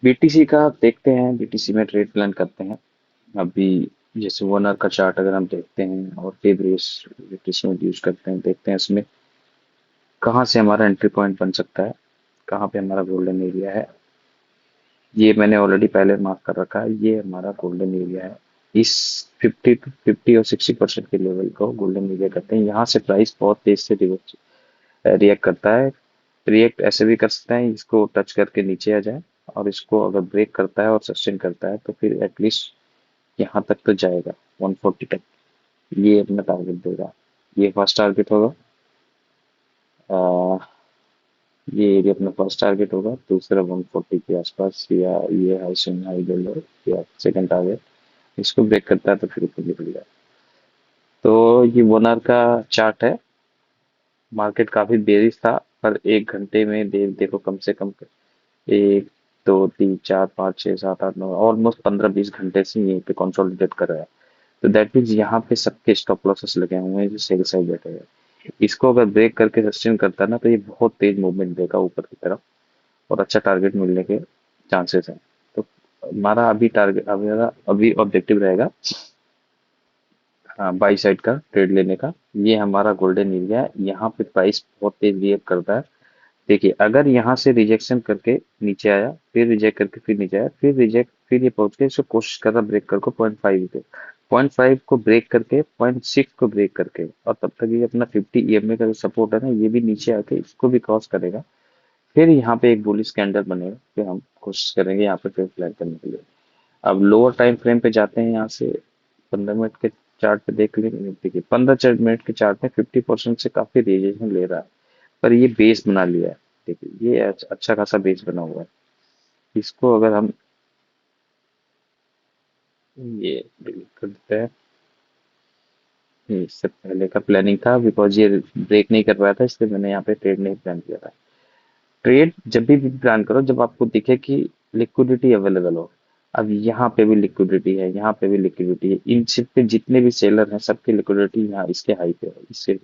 BTC का देखते हैं, बीटीसी में ट्रेड प्लान करते हैं अभी। जैसे 1 आवर का चार्ट अगर हम देखते हैं और फेवरेज बीटीसी में यूज करते हैं, देखते हैं इसमें कहाँ से हमारा एंट्री पॉइंट बन सकता है, कहाँ पे हमारा गोल्डन एरिया है। ये मैंने ऑलरेडी पहले मार्क कर रखा है, ये हमारा गोल्डन एरिया है। इस 50 और 60% के लेवल को गोल्डन एरिया करते हैं। यहाँ से प्राइस बहुत तेज से रिएक्ट करता है। रिएक्ट ऐसे भी कर सकता है, इसको टच करके नीचे आ जाए, और इसको अगर ब्रेक करता है और सस्टेन करता है तो फिर एटलीस्ट यहाँ तक तो जाएगा, 140 तक। ये अपना टारगेट देगा। ये फर्स्ट टारगेट होगा। आ, ये एरिया अपना फर्स्ट टारगेट होगा। दूसरा 140 के आसपास, या ये हाई स्विंग हाई ले लो, या सेकंड टारगेट। इसको ब्रेक करता है तो फिर ऊपर निकल जाए। तो ये 1 आवर का चार्ट है। मार्केट काफी बेरिश था, पर 1 घंटे में देखो कम से कम 1 2 3 4 5 6 7 8 9 ऑलमोस्ट 15 20 घंटे से यहीं पे कंसोलिडेट कर रहा है। तो दैट मीन्स यहाँ पे सबके स्टॉप लॉसेस लगे हुए हैं जो सेल साइड बैठे हैं। इसको अगर ब्रेक करके सस्टेन करता है ना, तो ये बहुत तेज मूवमेंट देगा ऊपर की तरफ, और अच्छा टारगेट मिलने के चांसेस हैं। तो हमारा अभी टारगेट, अभी ऑब्जेक्टिव रहेगा, हाँ, बाई साइड का ट्रेड लेने का। ये हमारा गोल्डन एरिया है। यहाँ पे प्राइस बहुत तेज रिएक्ट करता है। देखिए, अगर यहाँ से रिजेक्शन करके नीचे आया, फिर रिजेक्ट करके फिर नीचे आया, फिर रिजेक्ट, फिर ये पहुंच के इसको कोशिश कर रहा ब्रेक कर को 0.5 पे, 0.5 को ब्रेक करके 0.6 को ब्रेक करके, और तब तक ये अपना 50 ईएमए का जो सपोर्ट है ना, ये भी नीचे आके इसको भी क्रॉस करेगा। फिर यहाँ पे एक बुलिश कैंडल बनेगा, फिर हम कोशिश करेंगे यहाँ पे ट्रेड प्लान करने के लिए। अब लोअर टाइम फ्रेम पे जाते हैं। यहाँ से 15 मिनट के चार्ट पे देख लेंगे। देखिए, 15 मिनट के चार्ट में 50% से काफी रिजेक्शन ले रहा है, पर ये बेस बना लिया है। देखिए, ये अच्छा खासा बेस बना हुआ है। इसको अगर हम ये डिलीट कर देते हैं। ये इससे पहले का प्लानिंग था, बिकॉज ये ब्रेक नहीं कर पाया था, इसलिए मैंने यहाँ पे ट्रेड नहीं प्लान किया था। ट्रेड जब भी प्लान करो, जब आपको दिखे कि लिक्विडिटी अवेलेबल हो। अब यहाँ पे भी लिक्विडिटी है, यहाँ पे भी लिक्विडिटी है। इन सब पे जितने भी सेलर हैं, सबकी लिक्विडिटी यहाँ इसके हाई पे है। इससे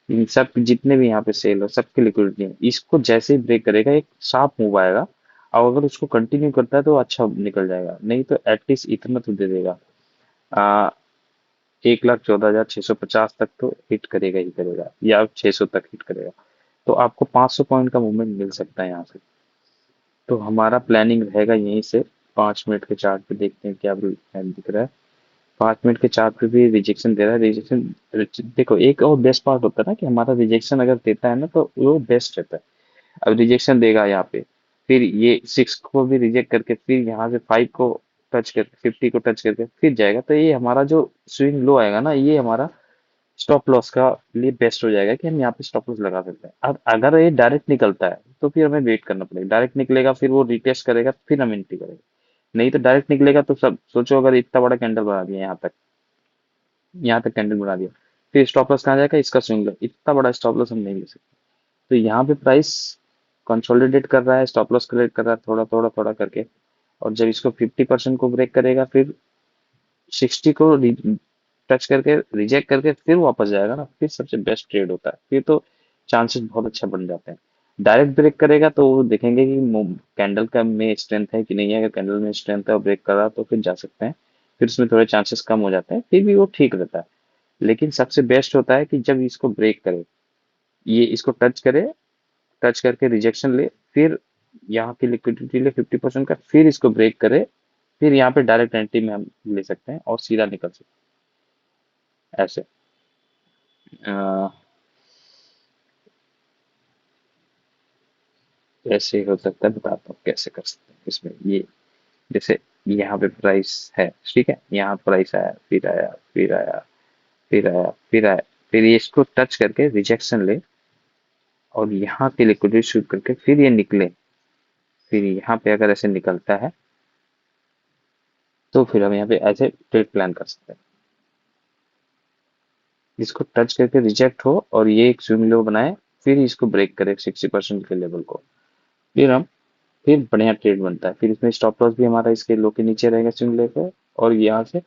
इन सब जितने भी यहाँ पे सेल हो, सबकी लिक्विडिटी है। इसको जैसे ही ब्रेक करेगा, एक शार्प मूव आएगा, और अगर उसको कंटिन्यू करता है तो अच्छा निकल जाएगा, नहीं तो एटलीस्ट इतना तो दे देगा। 1,14,650 तक तो हिट करेगा ही करेगा, या 600 तक हिट करेगा। तो आपको 500 पॉइंट का मूवमेंट मिल सकता है यहाँ से। तो हमारा प्लानिंग रहेगा यहीं से। 5 मिनट के चार्ट पे देखते हैं क्या दिख रहा है। 5 मिनट के चार्ट पे भी रिजेक्शन दे रहा है। रिजेक्शन, देखो, एक और बेस्ट पार्ट होता है ना कि हमारा रिजेक्शन अगर देता है ना, तो वो बेस्ट रहता है। अब रिजेक्शन देगा यहाँ पे, फिर ये 6 को भी रिजेक्ट करके, फिर यहाँ से 5 को टच करके, 50 को टच करके फिर जाएगा, तो ये हमारा जो स्विंग लो आएगा ना, ये हमारा स्टॉप लॉस का लिए बेस्ट हो जाएगा कि हम यहाँ पे स्टॉप लॉस लगा सकते हैं। अब अगर ये डायरेक्ट निकलता है तो फिर हमें वेट करना पड़ेगा। डायरेक्ट निकलेगा, फिर वो रिटेस्ट करेगा, फिर हम एंट्री करेंगे। नहीं तो डायरेक्ट निकलेगा तो सब सोचो, अगर इतना बड़ा कैंडल बना दिया यहाँ तक कैंडल बना दिया, फिर स्टॉप लॉस कहाँ जाएगा? इसका स्विंग लो, इतना बड़ा स्टॉप लॉस हम नहीं ले सकते। तो यहाँ पे प्राइस कंसोलिडेट कर रहा है, स्टॉप लॉस कलेक्ट कर रहा है, थोड़ा थोड़ा थोड़ा करके। और जब इसको 50% को ब्रेक करेगा, फिर 60 को टच करके रिजेक्ट करके फिर वापस जाएगा ना, फिर सबसे बेस्ट ट्रेड होता है। फिर तो चांसेस बहुत अच्छा बन जाते हैं। डायरेक्ट ब्रेक करेगा तो वो देखेंगे कि कैंडल का में स्ट्रेंथ है कि नहीं है। अगर कैंडल में स्ट्रेंथ है और ब्रेक कर रहा तो फिर जा सकते हैं। फिर उसमें थोड़े चांसेस कम हो जाते हैं, फिर भी वो ठीक रहता है। लेकिन सबसे बेस्ट होता है कि जब इसको ब्रेक करे, ये इसको टच करे, टच करके रिजेक्शन ले, फिर यहाँ की लिक्विडिटी ले 50% का, फिर इसको ब्रेक करे, फिर यहाँ पे डायरेक्ट एंट्री में हम ले सकते हैं और सीधा निकल सकते हैं ऐसे। अ, ऐसे हो सकता है, बताता हूँ कैसे कर सकते हैं इसमें। ये जैसे यहाँ पे प्राइस है, ठीक है, यहाँ प्राइस आया, फिर आया, फिर आया, फिर आया, फिर आया, फिर ये इसको टच करके रिजेक्शन ले, और यहाँ की लिक्विडिटी शूट करके फिर ये निकले, फिर यहाँ पे अगर ऐसे निकलता है तो फिर हम यहाँ पे ऐसे ट्रेड प्लान कर सकते हैं। इसको टच करके रिजेक्ट हो और ये एक स्विंग लो बनाए, फिर इसको ब्रेक करे 60% के लेवल को, फिर हम, फिर बढ़िया ट्रेड बनता है। फिर इसमें स्टॉप लॉस भी हमारा इसके लो के नीचे रहेगा स्विंग लेकर, और यहाँ से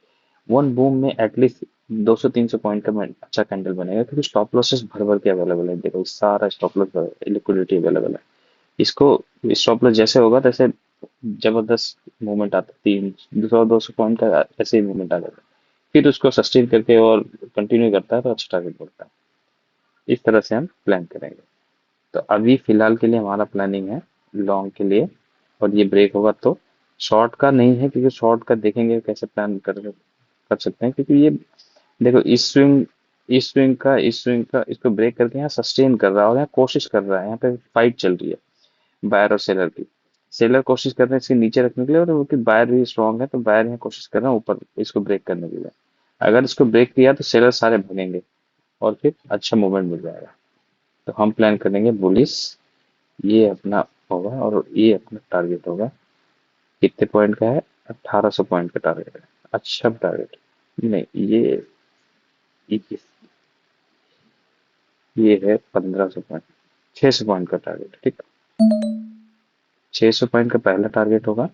वन बूम में एटलीस्ट 200-300 पॉइंट का अच्छा कैंडल बनेगा, क्योंकि स्टॉप लॉसेस भर भर के अवेलेबल है। देखो, सारा स्टॉप लॉस लिक्विडिटी अवेलेबल है। इसको स्टॉप लॉस जैसे होगा तैसे जबरदस्त मूवमेंट आता है, 300-200 पॉइंट का ऐसे ही मूवमेंट आ जाता है। फिर उसको सस्टेन करके और कंटिन्यू करता है तो अच्छा टारगेट बढ़ता है। इस तरह से हम प्लान करेंगे। तो अभी फिलहाल के लिए हमारा प्लानिंग है लॉन्ग के लिए। और ये ब्रेक होगा तो शॉर्ट का नहीं है, क्योंकि शॉर्ट का देखेंगे कैसे प्लान कर सकते हैं, क्योंकि ये देखो इस स्विंग का इसको ब्रेक करके यहाँ सस्टेन कर रहा है और यहाँ कोशिश कर रहा है, यहाँ पे फाइट चल रही है बायर और सेलर की। सेलर कोशिश कर रहे हैं इसके नीचे रखने के लिए, और उनकी बायर भी स्ट्रांग है तो बायर यहाँ कोशिश कर रहे हैं ऊपर इसको ब्रेक करने के लिए। अगर इसको ब्रेक किया तो सेलर सारे भगेंगे और फिर अच्छा मूवमेंट मिल जाएगा। तो हम प्लान करेंगे बुलिस। ये अपना होगा और ये अपना टारगेट होगा। कितने पॉइंट का है? 1800 पॉइंट का टारगेट है। अच्छा टारगेट नहीं, ये है 1500 पॉइंट, 600 पॉइंट का टारगेट, ठीक। 600 पॉइंट का पहला टारगेट होगा।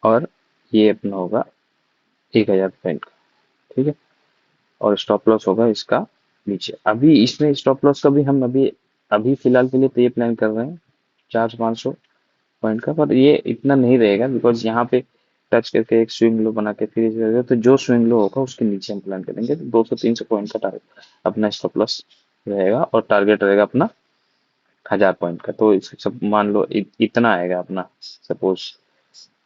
और ये अपना होगा 1000 पॉइंट का, ठीक है। और स्टॉप लॉस होगा इसका नीचे। अभी इसमें स्टॉप लॉस का भी हम अभी अभी फिलहाल के लिए तो ये प्लान कर रहे हैं 400-500 पॉइंट का, पर ये इतना नहीं रहेगा बिकॉज यहाँ पे टच करके एक स्विंग लो बना के फिर इसे रहेगा, तो जो स्विंग लो होगा उसके नीचे हम प्लान करेंगे। तो 200-300 पॉइंट का टारगेट अपना स्टॉप लॉस रहेगा और टारगेट रहेगा अपना 1000 पॉइंट का। तो इस सब मान लो इतना आएगा अपना, सपोज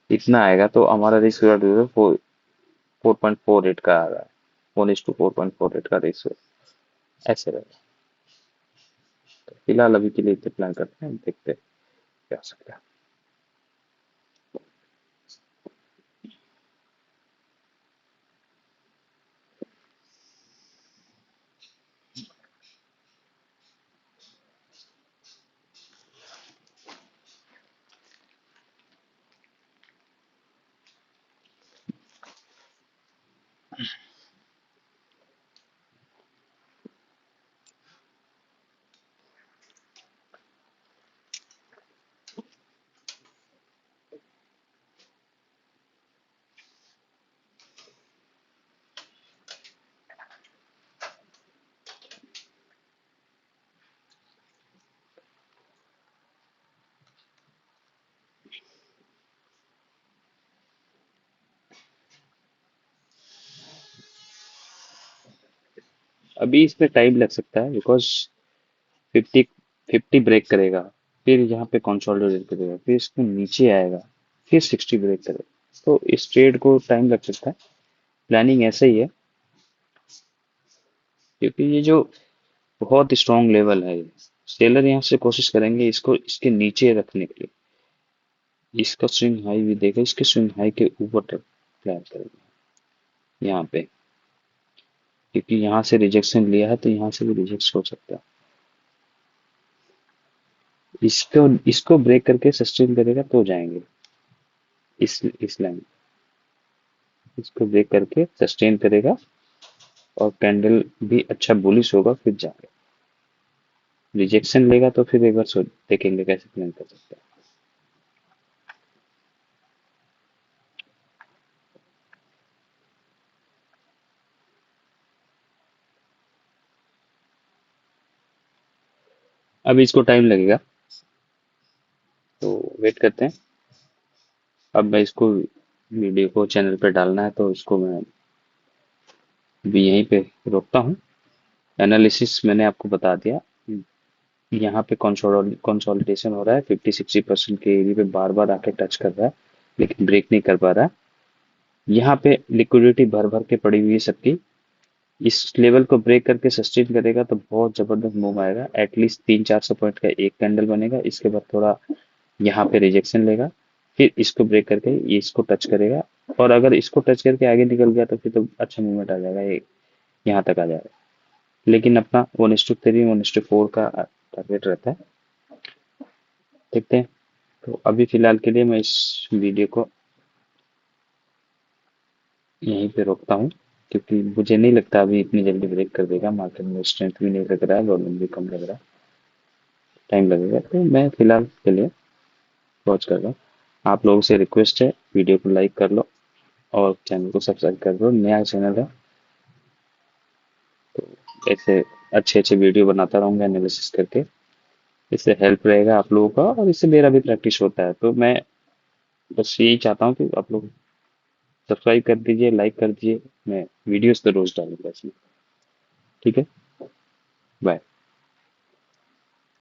इतना आएगा तो हमारा रिस्क 4.48 का आ रहा है। 1:4.48 का रेशियो ऐसे रहेगा। तो फिलहाल अभी के लिए इतने प्लान करते हैं, देखते हैं क्या हो सकता है। अभी इसमें टाइम लग सकता है बिकॉज 50 ब्रेक करेगा, फिर यहाँ पे कंसोलिडेट करेगा, फिर इसको नीचे आएगा, फिर 60 ब्रेक करेगा। तो इस ट्रेड को टाइम लग सकता है। प्लानिंग ऐसा ही है, क्योंकि ये जो बहुत स्ट्रॉन्ग लेवल है, सेलर यहाँ से कोशिश करेंगे इसको इसके नीचे रखने के लिए। इसका स्विंग हाई भी देगा, इसके स्विंग हाई के ऊपर तक प्लान करेंगे यहाँ पे, क्योंकि यहाँ से रिजेक्शन लिया है तो यहाँ से भी रिजेक्ट हो सकता है। इसको इसको ब्रेक करके सस्टेन करेगा तो जाएंगे इस लाइन। इसको ब्रेक करके सस्टेन करेगा और कैंडल भी अच्छा बुलिश होगा, फिर जाएगा। रिजेक्शन लेगा तो फिर एक बार देखेंगे कैसे प्लान कर सकते हैं। अभी इसको टाइम लगेगा, तो वेट करते हैं। अब मैं इसको वीडियो को चैनल पे डालना है तो इसको मैं भी यहीं पे रोकता हूँ। एनालिसिस मैंने आपको बता दिया। यहाँ पे कंसोलिडेशन हो रहा है, 50-60% के एरिया पे बार बार आके टच कर रहा है लेकिन ब्रेक नहीं कर पा रहा है। यहाँ पे लिक्विडिटी भर भर के पड़ी हुई है सबकी। इस लेवल को ब्रेक करके सस्टेन करेगा तो बहुत जबरदस्त मूव आएगा। एटलीस्ट 300-400 पॉइंट का एक कैंडल बनेगा, इसके बाद थोड़ा यहाँ पे रिजेक्शन लेगा, फिर इसको ब्रेक करके ये इसको टच करेगा। और अगर इसको टच करके आगे निकल गया तो फिर तो अच्छा मूवमेंट आ जाएगा, ये यहाँ तक आ जाएगा। लेकिन अपना 1:3 1:4 का टारगेट रहता है। देखते हैं। तो अभी फिलहाल के लिए मैं इस वीडियो को यहीं पे रोकता हूँ, क्योंकि मुझे नहीं लगता अभी इतनी जल्दी ब्रेक कर देगा। मार्केट में स्ट्रेंथ भी नहीं लग रहा है, वॉल्यूम भी कम लग रहा है, टाइम लगेगा। तो मैं फिलहाल के लिए वॉच कर रहा हूँ। आप लोगों से रिक्वेस्ट है, वीडियो को लाइक कर लो और चैनल को सब्सक्राइब कर लो, नया चैनल है। ऐसे अच्छे अच्छे वीडियो बनाता रहूंगा एनालिसिस करके। इससे हेल्प रहेगा आप लोगों का और इससे मेरा भी प्रैक्टिस होता है। तो मैं बस यही चाहता हूँ कि आप लोग सब्सक्राइब कर दीजिए, लाइक कर दीजिए। मैं वीडियोस तो रोज डालूंगा इसमें। ठीक है। बाय।